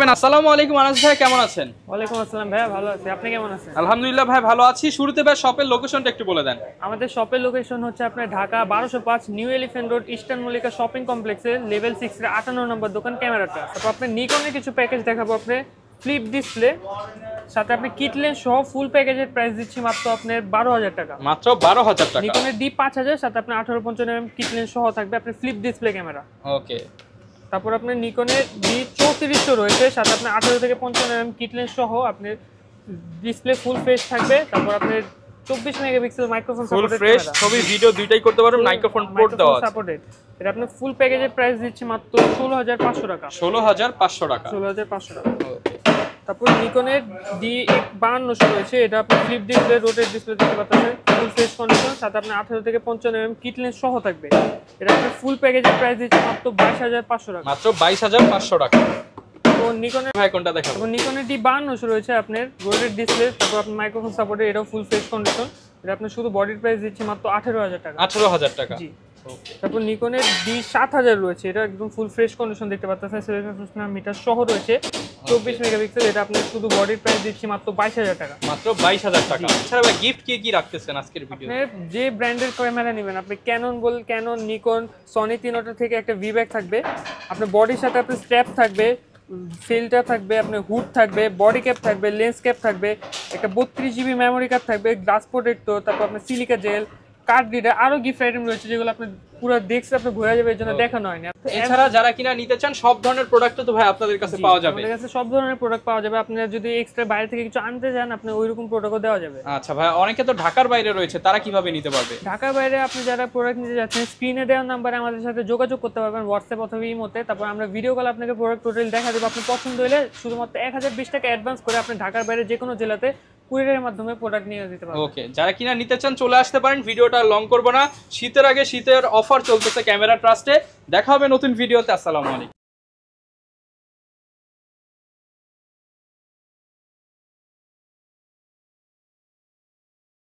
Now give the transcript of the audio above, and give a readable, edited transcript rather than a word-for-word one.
থাকবেন। আসসালামু আলাইকুম আনাস ভাই, কেমন আছেন? ওয়ালাইকুম আসসালাম ভাইয়া, ভালো আছি। আপনি কেমন আছেন? আলহামদুলিল্লাহ ভাই, ভালো আছি। শুরুতে ভাই শপের লোকেশনটা একটু বলে দেন। আমাদের শপের লোকেশন হচ্ছে আপনার Dhaka 1205 new elephant road, eastern Mallika shopping কমপ্লেক্সে লেভেল 6 এর 58 নম্বর দোকান ক্যামেরাটা। তারপর আপনি নিকনের কিছু প্যাকেজ দেখাবো, আপনি ফ্লিপ ডিসপ্লে সাথে আপনি কিটলেন সহ ফুল প্যাকেজের প্রাইস দিচ্ছি মাত্র আপনার 12,000 টাকা। মাত্র 12,000 টাকা। নিকনের D5000 সাথে আপনার 1855 কিটলেন সহ থাকবে, আপনি ফ্লিপ ডিসপ্লে ক্যামেরা। ওকে। তারপর আপনার নিকনের D3400 রয়েছে, সাথে আপনার 18 থেকে 55 কিটলেন সহ আপনার ডিসপ্লে ফুল ফ্রেশ থাকবে। তারপর আপনার 24 মেগাপিক্সেল মাইক্রোফোন ফুল ফ্রেশ ছবি ভিডিও দুইটাই করতে পারবেন, মাইক্রোফোন পোর্ট দেওয়া আছে। সাপোর্টেড। এটা আপনি ফুল প্যাকেজের প্রাইস দিচ্ছি মাত্র 16,500 টাকা। 16,500 টাকা। 16,500 টাকা। ওকে। তারপর নিকনের D5200 রয়েছে, এটা আপনি ফ্লিপ ডিসপ্লে রোটেট ডিসপ্লে দিতে পারতেছেন, ফুল ফ্রেশ কন্ডিশন, সাথে আপনি 18 থেকে 55 কিটলেন সহ থাকবে। এটা আপনি ফুল প্যাকেজের প্রাইস দিচ্ছি মাত্র 22,500 টাকা। মাত্র 22,500 টাকা। তো নিকনের ভাই কোনটা দেখাবো? তারপর নিকনের D5200 রয়েছে আপনার রোটেট ডিসপ্লে, তারপর আপনার মাইক্রোফোন সাপোর্টেড, এটাও ফুল ফ্রেশ কন্ডিশন। এটা আপনি শুধু বডির প্রাইস দিচ্ছি মাত্র 18,000 টাকা। 18,000 টাকা। জি। তারপর নিকনের D7000 রয়েছে, এটা একদম ফুল ফ্রেশ কন্ডিশন দেখতে পাচ্ছেন, 7 মিটার সহ রয়েছে, 24 মেগাপিক্সেল। এটা আপনি শুধু বডির প্রাইস দিচ্ছি মাত্র 22,000 টাকা। মাত্র 22,000 টাকা। এছাড়া ভাই গিফট কি রাখতেছেন আজকের ভিডিও? আপনি যে ব্র্যান্ডের ক্যামেরা নেবেন, আপনি ক্যানন, নিকন, সনি তিনটা থেকে একটা ভি ব্যাগ থাকবে, আপনার বডির সাথে আপনার স্ট্র্যাপ থাকবে, ফিল্টার থাকবে, আপনার হুড থাকবে, বডি ক্যাপ থাকবে, লেন্স ক্যাপ থাকবে, একটা 32 জিবি মেমোরি কার্ড থাকবে, গ্লাস প্রোটেক্টর, তারপর আপনার সিলিকা জেল, কার্ড রিডার, আরো গিফট আইটেম রয়েছে যেগুলো আপনি পুরো দেখতে আপনি ঘুরে যাবে, এর জন্য দেখানো হয়নি। এছাড়া যারা কিনা নিতে চান সব ধরনের প্রোডাক্ট তো ভাই আপনাদের কাছে পাওয়া যাবে। আমাদের কাছে সব ধরনের প্রোডাক্ট পাওয়া যাবে। আপনারা যদি এক্সট্রা বাইরে থেকে কিছু আনতে চান, আপনি ওইরকম প্রোডাক্টও দেওয়া যাবে। আচ্ছা ভাই, অনেকে তো ঢাকার বাইরে রয়েছে, তারা কিভাবে নিতে পারবে? ঢাকার বাইরে আপনি যারা প্রোডাক্ট নিতে যাচ্ছেন, স্ক্রিনে দেওয়া নাম্বারে আমাদের সাথে যোগাযোগ করতে পারবেন, হোয়াটসঅ্যাপ অথবা ইমোতে। তারপর আমরা ভিডিও কল আপনাকে প্রোডাক্ট টোটাল দেখা দেবো। আপনি পছন্দ হলে শুধুমাত্র 1020 টাকা অ্যাডভান্স করে আপনি ঢাকার বাইরে যে কোনো জেলাতে কুরিয়ারের মাধ্যমে প্রোডাক্ট নিয়ে দিতে পারবেন। ওকে, যারা কিনা নিতে চান চলে আসতে পারেন। ভিডিওটা লং করব না, শীতের আগে শীতের অফার চলতেছে ক্যামেরা ট্রাস্টে। দেখা হবে নতুন ভিডিওতে। আসসালামু আলাইকুম।